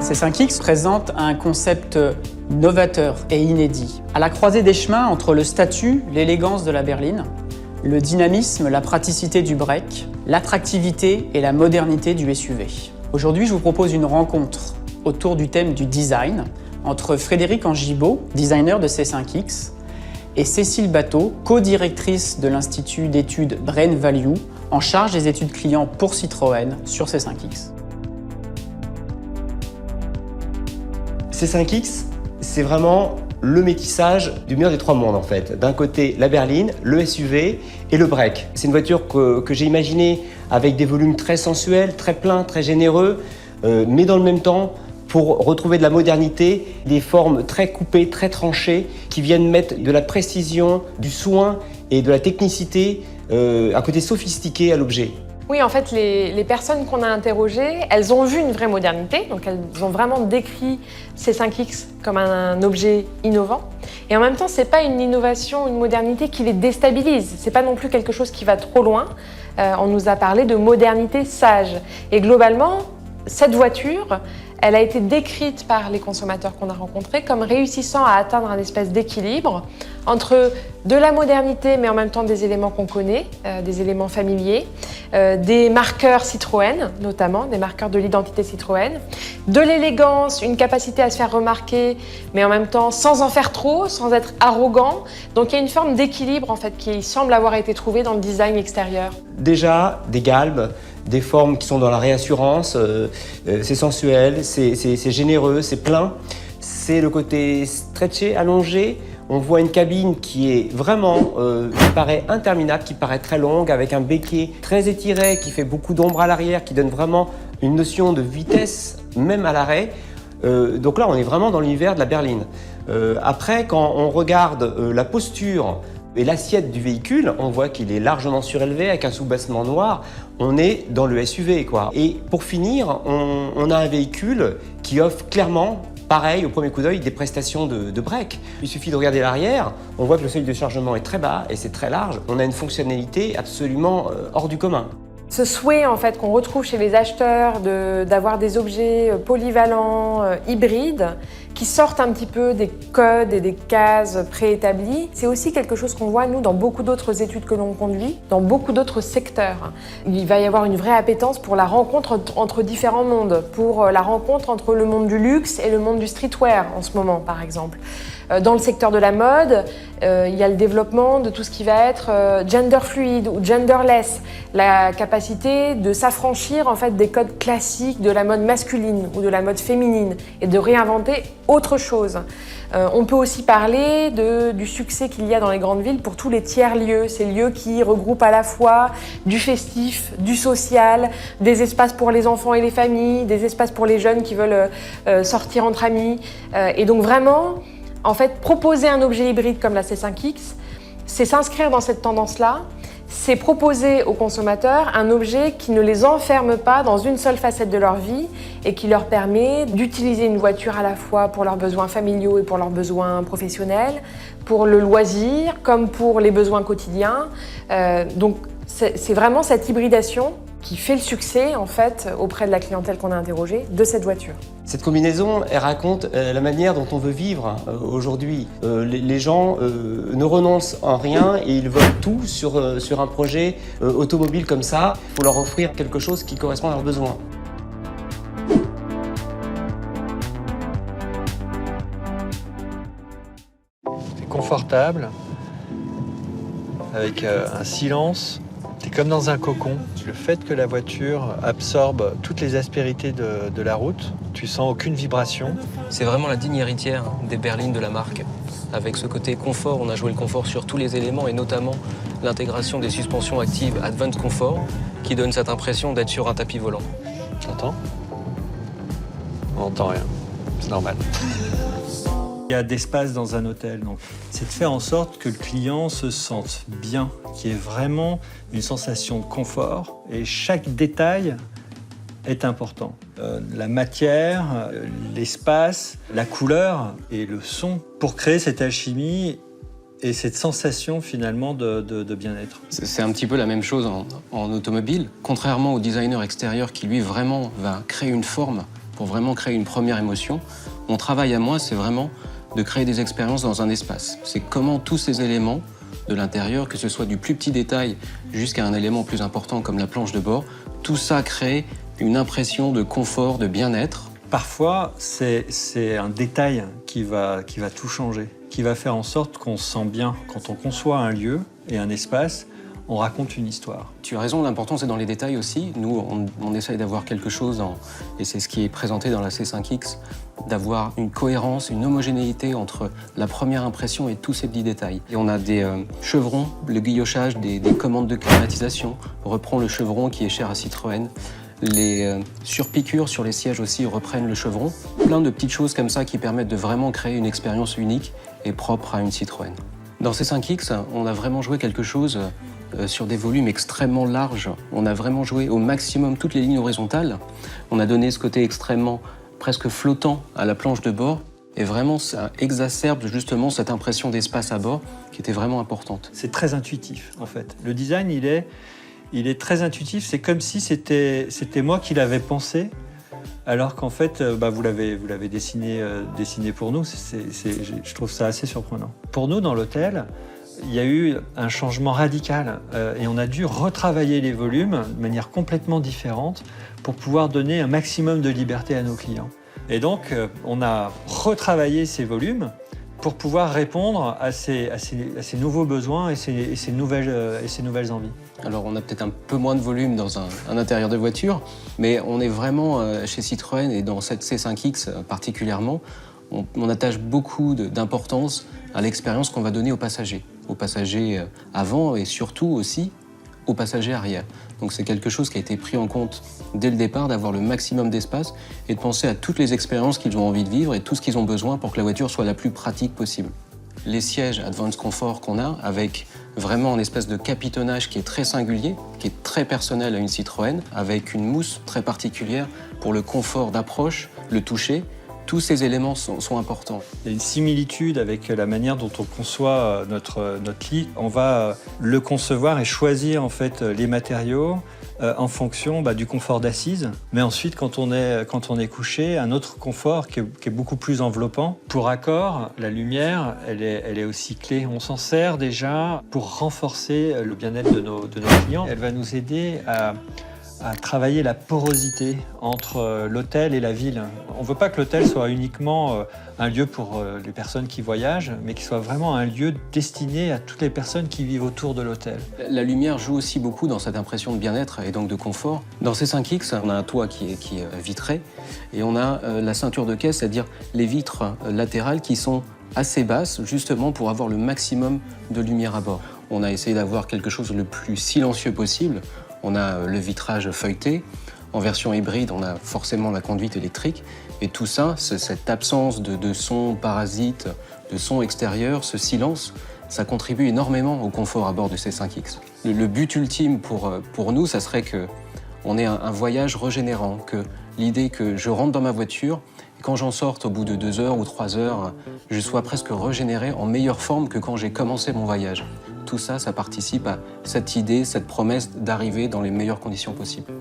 C5X présente un concept novateur et inédit, à la croisée des chemins entre le statut, l'élégance de la berline, le dynamisme, la praticité du break, l'attractivité et la modernité du SUV. Aujourd'hui, je vous propose une rencontre autour du thème du design entre Frédéric Angibaud, designer de C5X, et Cécile Bateau, co-directrice de l'Institut d'études Brain Value, en charge des études clients pour Citroën sur C5X. C5X, c'est vraiment le métissage du meilleur des trois mondes en fait. D'un côté, la berline, le SUV et le break. C'est une voiture que j'ai imaginée avec des volumes très sensuels, très pleins, très généreux, mais dans le même temps, pour retrouver de la modernité, des formes très coupées, très tranchées, qui viennent mettre de la précision, du soin et de la technicité, un côté sophistiqué à l'objet. Oui, en fait, les personnes qu'on a interrogées, elles ont vu une vraie modernité, donc elles ont vraiment décrit C5X comme un objet innovant. Et en même temps, c'est pas une innovation, une modernité qui les déstabilise. C'est pas non plus quelque chose qui va trop loin. On nous a parlé de modernité sage. Et globalement, cette voiture, elle a été décrite par les consommateurs qu'on a rencontrés comme réussissant à atteindre un espèce d'équilibre entre de la modernité, mais en même temps des éléments qu'on connaît, des éléments familiers, des marqueurs Citroën, notamment des marqueurs de l'identité Citroën, de l'élégance, une capacité à se faire remarquer, mais en même temps sans en faire trop, sans être arrogant. Donc il y a une forme d'équilibre en fait qui semble avoir été trouvée dans le design extérieur. Déjà, des galbes, des formes qui sont dans la réassurance, c'est sensuel, c'est généreux, c'est plein. C'est le côté stretché, allongé. On voit une cabine qui est vraiment, qui paraît interminable, qui paraît très longue, avec un béquet très étiré, qui fait beaucoup d'ombre à l'arrière, qui donne vraiment une notion de vitesse, même à l'arrêt. Donc là, on est vraiment dans l'univers de la berline. Après, quand on regarde la posture et l'assiette du véhicule, on voit qu'il est largement surélevé avec un sous-bassement noir. On est dans le SUV, quoi. Et pour finir, on a un véhicule qui offre clairement, pareil, au premier coup d'œil, des prestations de break. Il suffit de regarder l'arrière, on voit que le seuil de chargement est très bas et c'est très large. On a une fonctionnalité absolument hors du commun. Ce souhait en fait qu'on retrouve chez les acheteurs d'avoir des objets polyvalents, hybrides, qui sortent un petit peu des codes et des cases préétablies, c'est aussi quelque chose qu'on voit nous dans beaucoup d'autres études que l'on conduit, dans beaucoup d'autres secteurs. Il va y avoir une vraie appétence pour la rencontre entre différents mondes, pour la rencontre entre le monde du luxe et le monde du streetwear en ce moment par exemple. Dans le secteur de la mode, il y a le développement de tout ce qui va être gender fluide ou genderless, la capacité de s'affranchir en fait des codes classiques de la mode masculine ou de la mode féminine et de réinventer autre chose. On peut aussi parler du succès qu'il y a dans les grandes villes pour tous les tiers-lieux, ces lieux qui regroupent à la fois du festif, du social, des espaces pour les enfants et les familles, des espaces pour les jeunes qui veulent sortir entre amis. Et donc vraiment, en fait, proposer un objet hybride comme la C5X, c'est s'inscrire dans cette tendance-là, c'est proposer aux consommateurs un objet qui ne les enferme pas dans une seule facette de leur vie et qui leur permet d'utiliser une voiture à la fois pour leurs besoins familiaux et pour leurs besoins professionnels, pour le loisir comme pour les besoins quotidiens. Donc c'est vraiment cette hybridation qui fait le succès en fait auprès de la clientèle qu'on a interrogée de cette voiture. Cette combinaison, elle raconte la manière dont on veut vivre aujourd'hui. Les gens ne renoncent en rien et ils veulent tout sur un projet automobile comme ça. Il faut leur offrir quelque chose qui correspond à leurs besoins. C'est confortable, avec un silence. T'es comme dans un cocon. Le fait que la voiture absorbe toutes les aspérités de la route, tu sens aucune vibration. C'est vraiment la digne héritière des berlines de la marque. Avec ce côté confort, on a joué le confort sur tous les éléments et notamment l'intégration des suspensions actives Advanced Comfort qui donne cette impression d'être sur un tapis volant. T'entends ? On n'entend rien. C'est normal. Il y a d'espace dans un hôtel, donc c'est de faire en sorte que le client se sente bien, qu'il y ait vraiment une sensation de confort et chaque détail est important. La matière, l'espace, la couleur et le son. Pour créer cette alchimie, et cette sensation finalement de bien-être. C'est un petit peu la même chose en automobile. Contrairement au designer extérieur qui lui vraiment va créer une forme pour vraiment créer une première émotion, mon travail à moi c'est vraiment de créer des expériences dans un espace. C'est comment tous ces éléments de l'intérieur, que ce soit du plus petit détail jusqu'à un élément plus important comme la planche de bord, tout ça crée une impression de confort, de bien-être. Parfois, c'est un détail qui va tout changer, qui va faire en sorte qu'on se sent bien. Quand on conçoit un lieu et un espace, on raconte une histoire. Tu as raison, l'important c'est dans les détails aussi. Nous, on essaye d'avoir quelque chose, et c'est ce qui est présenté dans la C5X, d'avoir une cohérence, une homogénéité entre la première impression et tous ces petits détails. Et on a des chevrons, le guillochage des commandes de climatisation reprend le chevron qui est cher à Citroën. Les surpiqûres sur les sièges aussi reprennent le chevron. Plein de petites choses comme ça qui permettent de vraiment créer une expérience unique et propre à une Citroën. Dans C5X, on a vraiment joué quelque chose sur des volumes extrêmement larges. On a vraiment joué au maximum toutes les lignes horizontales. On a donné ce côté extrêmement presque flottant à la planche de bord. Et vraiment, ça exacerbe justement cette impression d'espace à bord qui était vraiment importante. C'est très intuitif, en fait. Le design, il est très intuitif. C'est comme si c'était moi qui l'avais pensé, alors qu'en fait, vous l'avez dessiné pour nous. Je trouve ça assez surprenant. Pour nous, dans l'hôtel, il y a eu un changement radical et on a dû retravailler les volumes de manière complètement différente pour pouvoir donner un maximum de liberté à nos clients. Et donc, on a retravaillé ces volumes pour pouvoir répondre à ces nouveaux besoins et ces nouvelles envies. Alors on a peut-être un peu moins de volume dans un intérieur de voiture, mais on est vraiment chez Citroën et dans cette C5X particulièrement, on attache beaucoup d'importance à l'expérience qu'on va donner aux passagers avant et surtout aussi aux passagers arrière. Donc c'est quelque chose qui a été pris en compte dès le départ, d'avoir le maximum d'espace et de penser à toutes les expériences qu'ils ont envie de vivre et tout ce qu'ils ont besoin pour que la voiture soit la plus pratique possible. Les sièges Advanced Comfort qu'on a, avec vraiment une espèce de capitonnage qui est très singulier, qui est très personnel à une Citroën, avec une mousse très particulière pour le confort d'approche, le toucher. Tous ces éléments sont importants. Il y a une similitude avec la manière dont on conçoit notre lit. On va le concevoir et choisir en fait les matériaux en fonction du confort d'assise. Mais ensuite, quand on est couché, un autre confort qui est beaucoup plus enveloppant. Pour accord, la lumière, elle est aussi clé. On s'en sert déjà pour renforcer le bien-être de nos clients. Elle va nous aider à travailler la porosité entre l'hôtel et la ville. On ne veut pas que l'hôtel soit uniquement un lieu pour les personnes qui voyagent, mais qu'il soit vraiment un lieu destiné à toutes les personnes qui vivent autour de l'hôtel. La lumière joue aussi beaucoup dans cette impression de bien-être et donc de confort. Dans C5X, on a un toit qui est vitré et on a la ceinture de caisse, c'est-à-dire les vitres latérales qui sont assez basses, justement pour avoir le maximum de lumière à bord. On a essayé d'avoir quelque chose le plus silencieux possible. On a le vitrage feuilleté. En version hybride, on a forcément la conduite électrique. Et tout ça, cette absence de son parasite, de son extérieur, ce silence, ça contribue énormément au confort à bord de C5X. Le but ultime pour nous, ça serait qu'on ait un voyage régénérant, que l'idée que je rentre dans ma voiture, et quand j'en sorte au bout de 2 heures ou 3 heures, je sois presque régénéré en meilleure forme que quand j'ai commencé mon voyage. Tout ça, ça participe à cette idée, cette promesse d'arriver dans les meilleures conditions possibles.